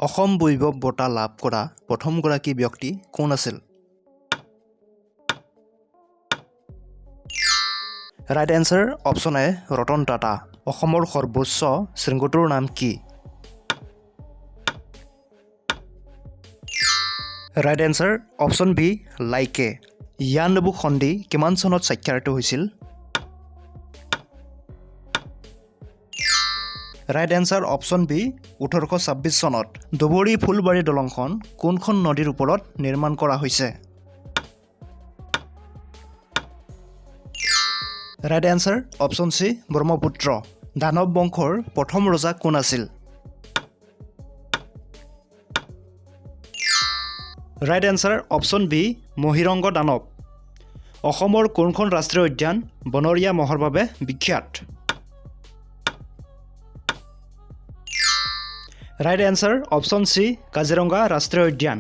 অসম বৈভৱ বঁটা লাভ কৰা প্ৰথমগৰাকী ব্যক্তি কোন আছিল? Right answer option A Ratan Tata. অসমৰ সৰ্বোচ্চ শৃংগটোৰ নাম কি? Right answer option B Laike. Yandabo সন্ধি কিমান চনত স্বাক্ষৰিত হৈছিল? ৰাইট এনচাৰ অপশ্যন বি 1826 চনত। দুবৰি ফুলবাৰী দলংখন কোনখন নদীৰ ওপৰত নিৰ্মাণ কৰা হৈছে? Right answer option C Brahmaputra. দানৱ বংশৰ প্ৰথম ৰজা কোন আছিল? Right answer option B Mahiranga Danava. অসমৰ কোনখন ৰাষ্ট্ৰীয় উদ্যান বনৰীয়া মহৰ বাবে বিখ্যাত? Right answer option C Kaziranga ৰাষ্ট্ৰীয় উদ্যান।